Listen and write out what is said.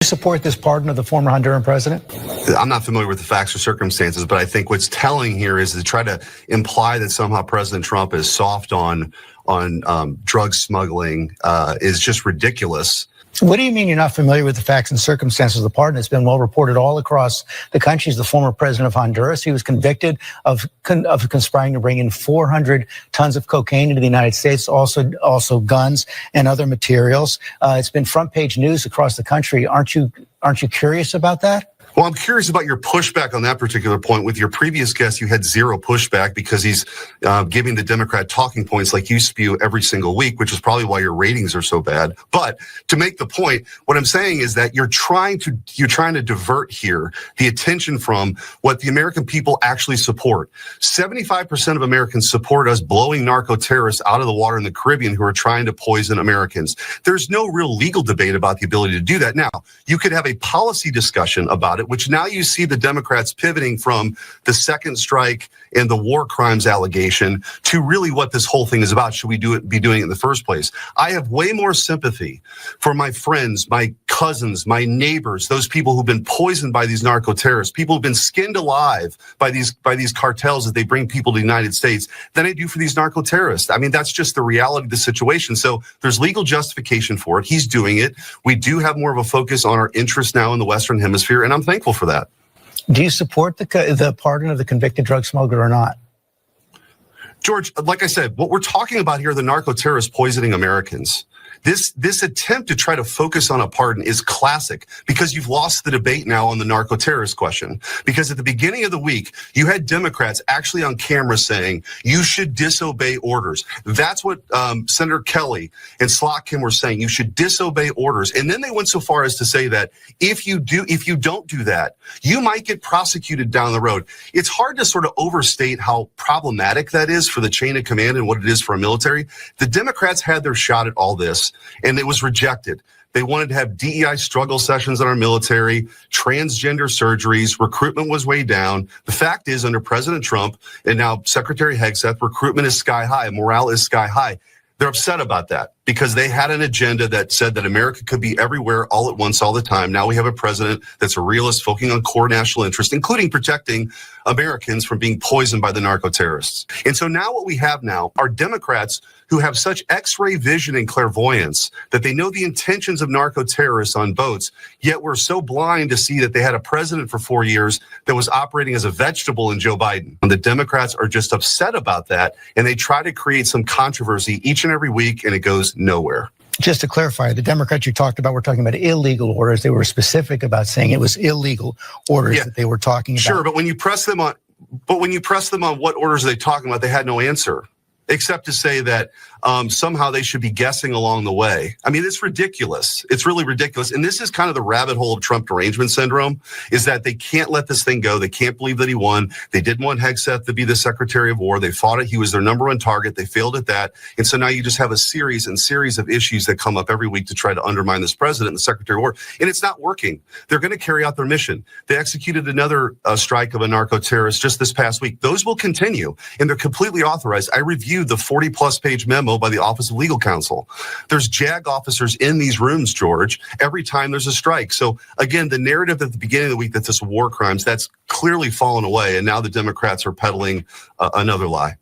support this pardon of the former Honduran president? I'm not familiar with the facts or circumstances, but I think what's telling here is to try to imply that somehow President Trump is soft on drug smuggling is just ridiculous. What do you mean you're not familiar with the facts and circumstances of the pardon? It's been well reported all across the country. He's the former president of Honduras. He was convicted of conspiring to bring in 400 tons of cocaine into the United States, also guns and other materials. It's been front page news across the country. Aren't you curious about that? Well, I'm curious about your pushback on that particular point. With your previous guest, you had zero pushback because he's giving the Democrat talking points like you spew every single week, which is probably why your ratings are so bad. But to make the point, what I'm saying is that you're trying to divert here the attention from what the American people actually support. 75% of Americans support us blowing narco terrorists out of the water in the Caribbean who are trying to poison Americans. There's no real legal debate about the ability to do that. Now, you could have a policy discussion about it, which now you see the Democrats pivoting from the second strike and the war crimes allegation to really what this whole thing is about. Should we be doing it in the first place? I have way more sympathy for my friends, my cousins, my neighbors, those people who've been poisoned by these narco terrorists, people who've been skinned alive by these cartels that they bring people to the United States than I do for these narco terrorists. I mean, that's just the reality of the situation. So there's legal justification for it. He's doing it. We do have more of a focus on our interests now in the Western Hemisphere, and I'm thankful for that. Do you support the pardon of the convicted drug smuggler or not? George, like I said, what we're talking about here are the narco terrorists poisoning Americans. This attempt to try to focus on a pardon is classic because you've lost the debate now on the narco terrorist question. Because at the beginning of the week, you had Democrats actually on camera saying you should disobey orders. That's what Senator Kelly and Slotkin were saying. You should disobey orders. And then they went so far as to say that if you don't do that, you might get prosecuted down the road. It's hard to sort of overstate how problematic that is for the chain of command and what it is for a military. The Democrats had their shot at all this, and it was rejected. They wanted to have DEI struggle sessions in our military, transgender surgeries, recruitment was way down. The fact is, under President Trump and now Secretary Hegseth, recruitment is sky high, morale is sky high. They're upset about that because they had an agenda that said that America could be everywhere all at once all the time. Now we have a president that's a realist, focusing on core national interest, including protecting Americans from being poisoned by the narco terrorists. And so now what we have now are Democrats who have such X-ray vision and clairvoyance that they know the intentions of narco terrorists on boats, yet we're so blind to see that they had a president for 4 years that was operating as a vegetable in Joe Biden. And the Democrats are just upset about that, and they try to create some controversy each and every week, and it goes nowhere. Just to clarify, the Democrats you talked about were talking about illegal orders. They were specific about saying it was illegal orders that they were talking about. Sure, but when you press them on what orders are they talking about, they had no answer, except to say that somehow they should be guessing along the way. I mean, it's ridiculous. It's really ridiculous. And this is kind of the rabbit hole of Trump derangement syndrome, is that they can't let this thing go. They can't believe that he won. They didn't want Hegseth to be the Secretary of War. They fought it. He was their number one target. They failed at that. And so now you just have a series of issues that come up every week to try to undermine this president and the Secretary of War. And it's not working. They're going to carry out their mission. They executed another strike of a narco terrorist just this past week. Those will continue, and they're completely authorized. I reviewed the 40-plus page memo by the Office of Legal Counsel. There's JAG officers in these rooms, George, every time there's a strike. So again, the narrative at the beginning of the week that this war crimes, that's clearly fallen away. And now the Democrats are peddling another lie.